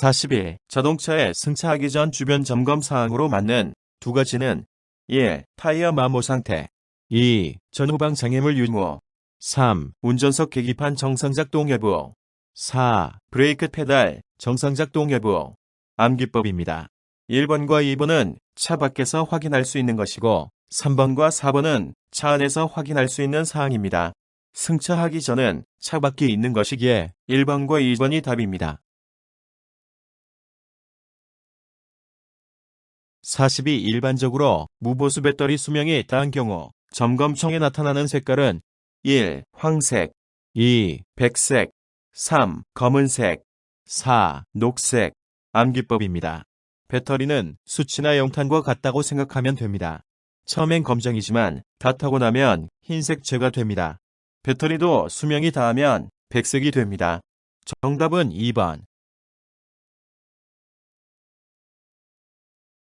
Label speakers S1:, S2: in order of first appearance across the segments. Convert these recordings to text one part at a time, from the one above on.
S1: 42. 자동차의 승차하기 전 주변 점검 사항으로 맞는 두 가지는 1. 타이어 마모 상태 2. 전후방 장애물 유무 3. 운전석 계기판 정상 작동 여부 4. 브레이크 페달 정상 작동 여부 암기법입니다. 1번과 2번은 차 밖에서 확인할 수 있는 것이고 3번과 4번은 차 안에서 확인할 수 있는 사항입니다. 승차하기 전은 차 밖에 있는 것이기에 1번과 2번이 답입니다. 42. 일반적으로 무보수 배터리 수명이 다한 경우 점검청에 나타나는 색깔은 1. 황색 2. 백색 3. 검은색 4. 녹색 암기법입니다. 배터리는 수치나 영탄과 같다고 생각하면 됩니다. 처음엔 검정이지만 다 타고 나면 흰색재가 됩니다. 배터리도 수명이 다하면 백색이 됩니다. 정답은 2번.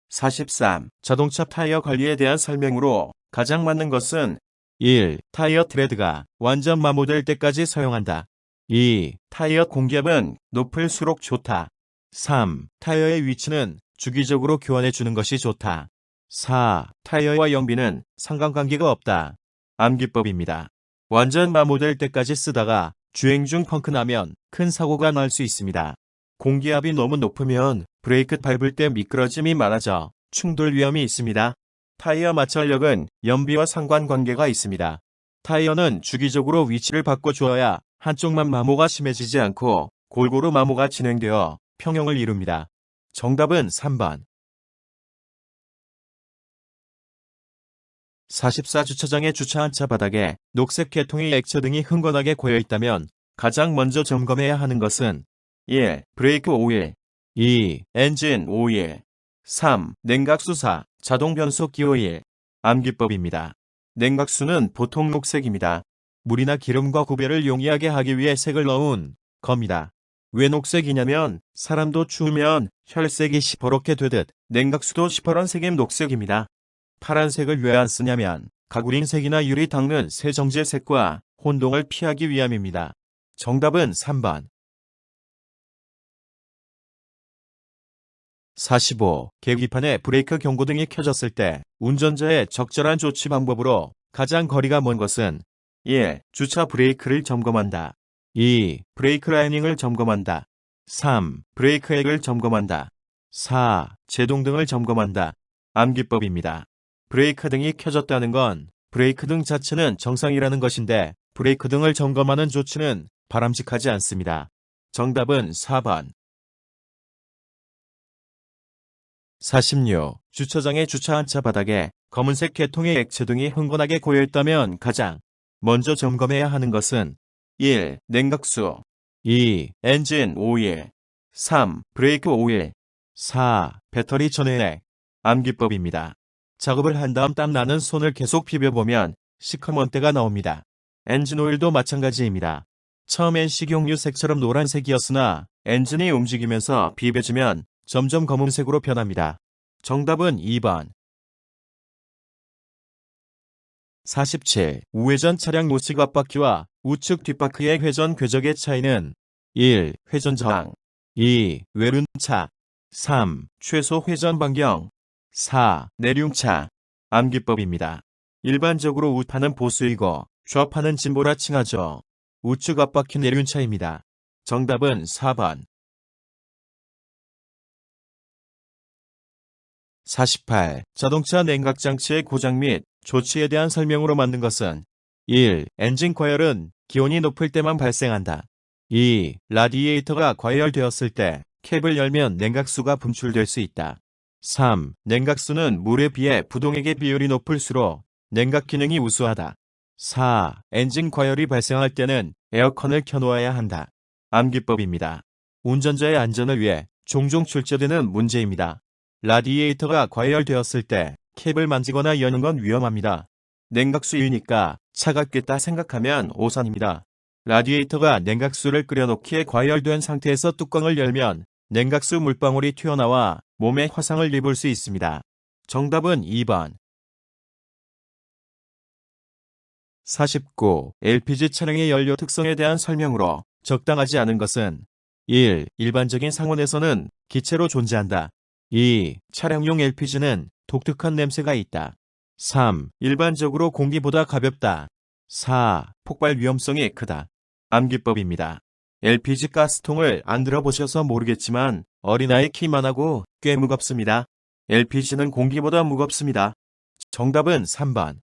S1: 43. 자동차 타이어 관리에 대한 설명으로 가장 맞는 것은 1. 타이어 트레드가 완전 마모될 때까지 사용한다. 2. 타이어 공기압은 높을수록 좋다. 3. 타이어의 위치는 주기적으로 교환해 주는 것이 좋다. 4. 타이어와 영비는 상관관계가 없다. 암기법입니다. 완전 마모될 때까지 쓰다가 주행 중 펑크 나면 큰 사고가 날 수 있습니다. 공기압이 너무 높으면 브레이크 밟을 때 미끄러짐이 많아져 충돌 위험이 있습니다. 타이어 마찰력은 연비와 상관관계가 있습니다. 타이어는 주기적으로 위치를 바꿔주어야 한쪽만 마모가 심해지지 않고 골고루 마모가 진행되어 평형을 이룹니다. 정답은 3번. 44. 주차장에 주차한 차 바닥에 녹색 계통의 액체 등이 흥건하게 고여있다면 가장 먼저 점검해야 하는 것은 1. 브레이크 오일 2. 엔진 오일 3. 냉각수사, 자동 변속기 오일 암기법입니다. 냉각수는 보통 녹색입니다. 물이나 기름과 구별을 용이하게 하기 위해 색을 넣은 겁니다. 왜 녹색이냐면 사람도 추우면 혈색이 시퍼렇게 되듯 냉각수도 시퍼런 색의 녹색입니다. 파란색을 왜 안 쓰냐면 가구린색이나 유리 닦는 세정제색과 혼동을 피하기 위함입니다. 정답은 3번. 45. 계기판에 브레이크 경고등이 켜졌을 때 운전자의 적절한 조치 방법으로 가장 거리가 먼 것은 1. 주차 브레이크를 점검한다. 2. 브레이크 라이닝을 점검한다. 3. 브레이크 액을 점검한다. 4. 제동등을 점검한다. 암기법입니다. 브레이크 등이 켜졌다는 건 브레이크 등 자체는 정상이라는 것인데 브레이크 등을 점검하는 조치는 바람직하지 않습니다. 정답은 4번. 46. 주차장에 주차한 차 바닥에 검은색 계통의 액체 등이 흥건하게 고여있다면 가장 먼저 점검해야 하는 것은 1. 냉각수 2. 엔진 오일 3. 브레이크 오일 4. 배터리 전해액 암기법입니다. 작업을 한 다음 땀나는 손을 계속 비벼보면 시커먼 때가 나옵니다. 엔진 오일도 마찬가지입니다. 처음엔 식용유색처럼 노란색이었으나 엔진이 움직이면서 비벼지면 점점 검은색으로 변합니다. 정답은 2번. 47. 우회전 차량 우측 앞바퀴와 우측 뒷바퀴의 회전 궤적의 차이는 1. 회전 저항 2. 외륜차 3. 최소 회전 반경 4. 내륜차 암기법입니다. 일반적으로 우파는 보수이고 좌파는 진보라 칭하죠. 우측 앞바퀴 내륜차입니다. 정답은 4번. 48. 자동차 냉각장치의 고장 및 조치에 대한 설명으로 맞는 것은 1. 엔진 과열은 기온이 높을 때만 발생한다. 2. 라디에이터가 과열되었을 때 캡을 열면 냉각수가 분출될 수 있다. 3. 냉각수는 물에 비해 부동액의 비율이 높을수록 냉각 기능이 우수하다. 4. 엔진 과열이 발생할 때는 에어컨을 켜놓아야 한다. 암기법입니다. 운전자의 안전을 위해 종종 출제되는 문제입니다. 라디에이터가 과열되었을 때 캡을 만지거나 여는 건 위험합니다. 냉각수이니까 차갑겠다 생각하면 오산입니다. 라디에이터가 냉각수를 끓여놓기에 과열된 상태에서 뚜껑을 열면 냉각수 물방울이 튀어나와 몸에 화상을 입을 수 있습니다. 정답은 2번. 49. LPG 차량의 연료 특성에 대한 설명으로 적당하지 않은 것은 1. 일반적인 상온에서는 기체로 존재한다. 2. 차량용 LPG는 독특한 냄새가 있다. 3. 일반적으로 공기보다 가볍다. 4. 폭발 위험성이 크다. 암기법입니다. LPG 가스통을 안 들어보셔서 모르겠지만 어린아이 키만 하고 꽤 무겁습니다. LPG는 공기보다 무겁습니다. 정답은 3번.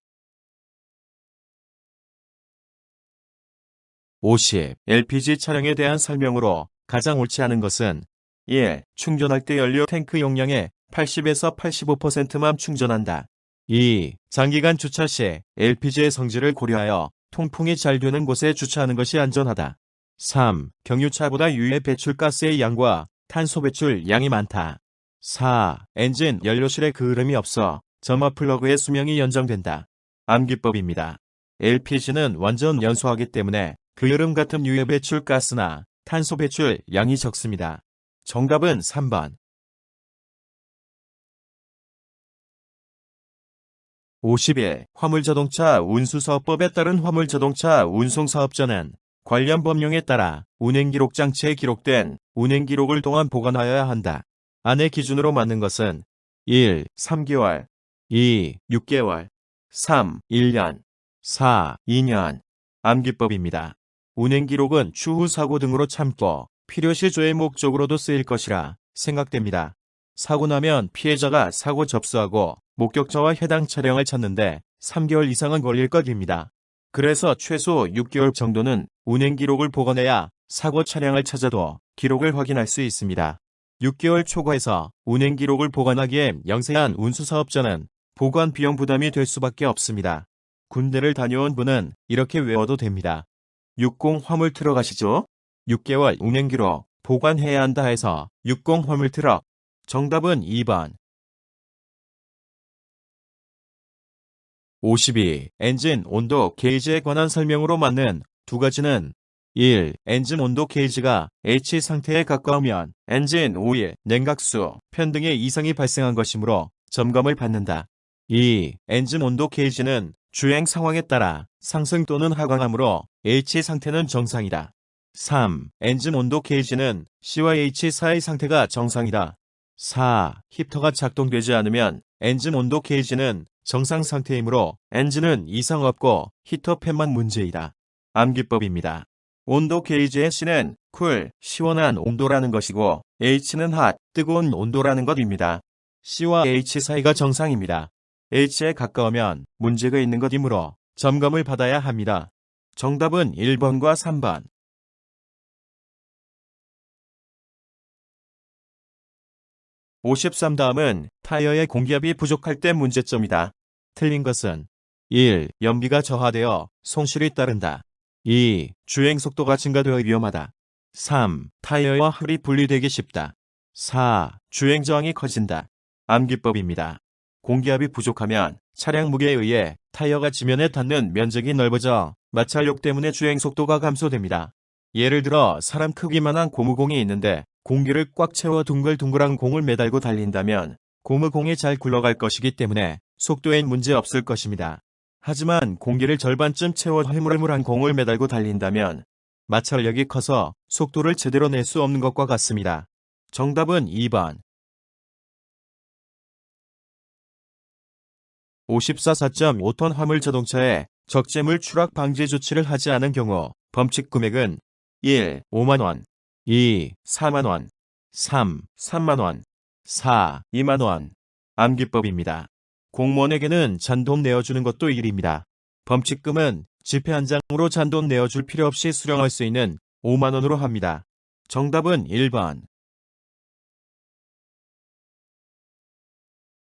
S1: 50. LPG 차량에 대한 설명으로 가장 옳지 않은 것은 1. 충전할 때 연료 탱크 용량의 80에서 85%만 충전한다. 2. 장기간 주차 시 LPG의 성질을 고려하여 통풍이 잘 되는 곳에 주차하는 것이 안전하다. 3. 경유차보다 유해 배출가스의 양과 탄소 배출 양이 많다. 4. 엔진 연료실에 그을음이 없어 점화 플러그의 수명이 연장된다. 암기법입니다. LPG는 완전 연소하기 때문에 그을음 같은 유해 배출가스나 탄소 배출 양이 적습니다. 정답은 3번. 51. 화물자동차 운수사업법에 따른 화물자동차 운송사업자는 관련 법령에 따라 운행기록 장치에 기록된 운행기록을 동안 보관하여야 한다. 안의 기준으로 맞는 것은 1. 3개월 2. 6개월 3. 1년 4. 2년. 암기법입니다. 운행기록은 추후 사고 등으로 참고 필요시 조회 목적으로도 쓰일 것이라 생각됩니다. 사고 나면 피해자가 사고 접수하고 목격자와 해당 차량을 찾는데 3개월 이상은 걸릴 것입니다. 그래서 최소 6개월 정도는 운행기록을 보관해야 사고 차량을 찾아도 기록을 확인할 수 있습니다. 6개월 초과해서 운행기록을 보관하기에 영세한 운수사업자는 보관 비용 부담이 될 수밖에 없습니다. 군대를 다녀온 분은 이렇게 외워도 됩니다. 60 화물 트럭 아시죠? 6개월 운행기록 보관해야 한다 해서 60 화물 트럭. 정답은 2번. 52. 엔진 온도 게이지에 관한 설명으로 맞는 두 가지는 1. 엔진 온도 게이지가 H 상태에 가까우면 엔진 오일, 냉각수, 편 등의 이상이 발생한 것이므로 점검을 받는다. 2. 엔진 온도 게이지는 주행 상황에 따라 상승 또는 하강하므로 H 상태는 정상이다. 3. 엔진 온도 게이지는 C와 H 사이 상태가 정상이다. 4. 히터가 작동되지 않으면 엔진 온도 게이지는 정상 상태이므로 엔진은 이상 없고 히터 팬만 문제이다. 암기법입니다. 온도 게이지의 C는 쿨, 시원한 온도라는 것이고 H는 핫, 뜨거운 온도라는 것입니다. C와 H 사이가 정상입니다. H에 가까우면 문제가 있는 것이므로 점검을 받아야 합니다. 정답은 1번과 3번. 53. 다음은 타이어의 공기압이 부족할 때 문제점이다. 틀린 것은 1. 연비가 저하되어 손실이 따른다. 2. 주행 속도가 증가되어 위험하다. 3. 타이어와 휠이 분리되기 쉽다. 4. 주행 저항이 커진다. 암기법입니다. 공기압이 부족하면 차량 무게에 의해 타이어가 지면에 닿는 면적이 넓어져 마찰력 때문에 주행 속도가 감소됩니다. 예를 들어 사람 크기만한 고무공이 있는데 공기를 꽉 채워 둥글둥글한 공을 매달고 달린다면 고무공이 잘 굴러갈 것이기 때문에 속도엔 문제 없을 것입니다. 하지만 공기를 절반쯤 채워 흐물흐물한 공을 매달고 달린다면 마찰력이 커서 속도를 제대로 낼 수 없는 것과 같습니다. 정답은 2번. 54. 4.5톤 화물 자동차에 적재물 추락 방지 조치를 하지 않은 경우 범칙 금액은 1. 5만원 2. 4만원 3. 3만원 4. 2만원. 암기법입니다. 공무원에게는 잔돈 내어주는 것도 일입니다. 범칙금은 지폐 한 장으로 잔돈 내어줄 필요 없이 수령할 수 있는 5만원으로 합니다. 정답은 1번.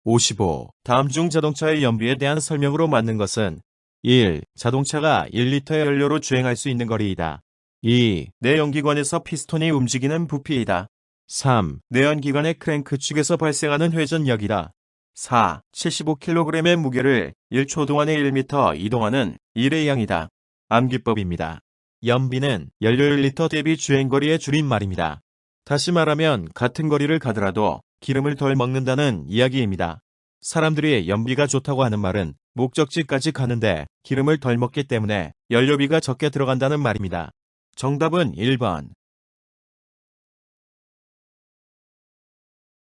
S1: 55. 다음 중 자동차의 연비에 대한 설명으로 맞는 것은 1. 자동차가 1리터의 연료로 주행할 수 있는 거리이다. 2. 내연기관에서 피스톤이 움직이는 부피이다. 3. 내연기관의 크랭크 축에서 발생하는 회전력이다. 4. 75kg의 무게를 1초 동안에 1m 이동하는 일의 양이다. 암기법입니다. 연비는 연료 1리터 대비 주행거리의 줄임말입니다. 다시 말하면 같은 거리를 가더라도 기름을 덜 먹는다는 이야기입니다. 사람들이 연비가 좋다고 하는 말은 목적지까지 가는데 기름을 덜 먹기 때문에 연료비가 적게 들어간다는 말입니다. 정답은 1번.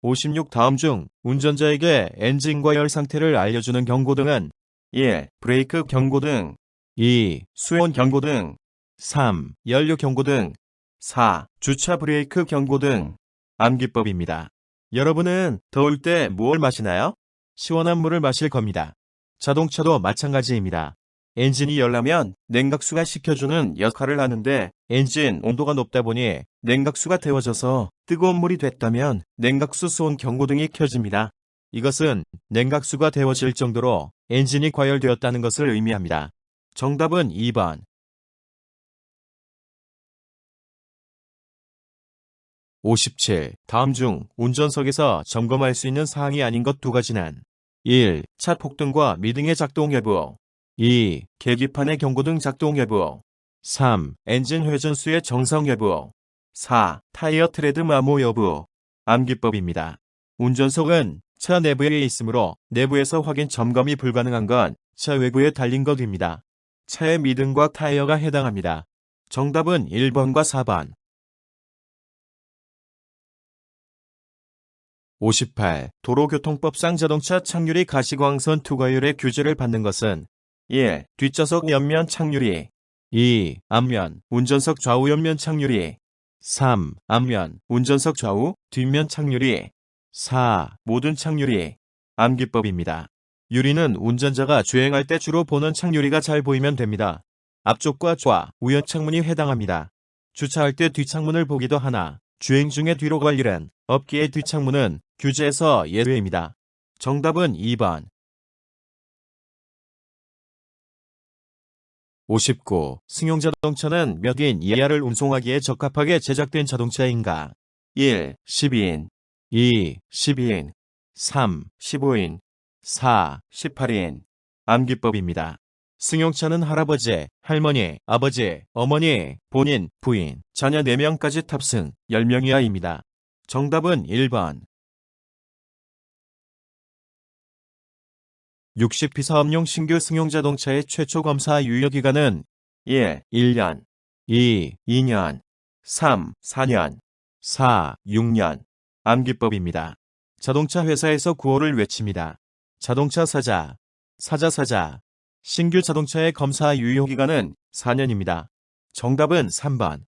S1: 56 다음 중 운전자에게 엔진 과열 상태를 알려주는 경고등은 1. 브레이크 경고등 2. 수온 경고등 3. 연료 경고등 4. 주차 브레이크 경고등 암기법입니다. 여러분은 더울 때 무엇을 마시나요? 시원한 물을 마실 겁니다. 자동차도 마찬가지입니다. 엔진이 열나면 냉각수가 식혀주는 역할을 하는데 엔진 온도가 높다 보니 냉각수가 데워져서 뜨거운 물이 됐다면 냉각수 수온 경고등이 켜집니다. 이것은 냉각수가 데워질 정도로 엔진이 과열되었다는 것을 의미합니다. 정답은 2번. 57. 다음 중 운전석에서 점검할 수 있는 사항이 아닌 것 두 가지는 1. 차 폭등과 미등의 작동 여부 2. 계기판의 경고등 작동 여부 3. 엔진 회전수의 정상 여부 4. 타이어 트레드 마모 여부 암기법입니다. 운전석은 차 내부에 있으므로 내부에서 확인 점검이 불가능한 건 차 외부에 달린 것입니다. 차의 미등과 타이어가 해당합니다. 정답은 1번과 4번. 58. 도로교통법상 자동차 착유리 가시광선 투과율의 규제를 받는 것은 1. 뒷좌석 옆면 착유리 2. 앞면, 운전석 좌우 옆면 착유리 3. 앞면, 운전석 좌우, 뒷면 착유리 4. 모든 착유리 암기법입니다. 유리는 운전자가 주행할 때 주로 보는 착유리가 잘 보이면 됩니다. 앞쪽과 좌, 우연 창문이 해당합니다. 주차할 때 뒷창문을 보기도 하나 주행 중에 뒤로 갈 일은 없기에 뒷창문은 규제에서 예외입니다. 정답은 2번. 59. 승용자동차는 몇 인 이하를 운송하기에 적합하게 제작된 자동차인가? 1. 12인 2. 12인 3. 15인 4. 18인 암기법입니다. 승용차는 할아버지, 할머니, 아버지, 어머니, 본인, 부인, 자녀 4명까지 탑승 10명 이하입니다. 정답은 1번. 60. 피사업용 신규 승용자동차의 최초 검사 유효기간은 1. 1년 2. 2년 3. 4년 4. 6년 암기법입니다. 자동차 회사에서 구호를 외칩니다. 자동차 사자, 사자. 신규 자동차의 검사 유효기간은 4년입니다. 정답은 3번.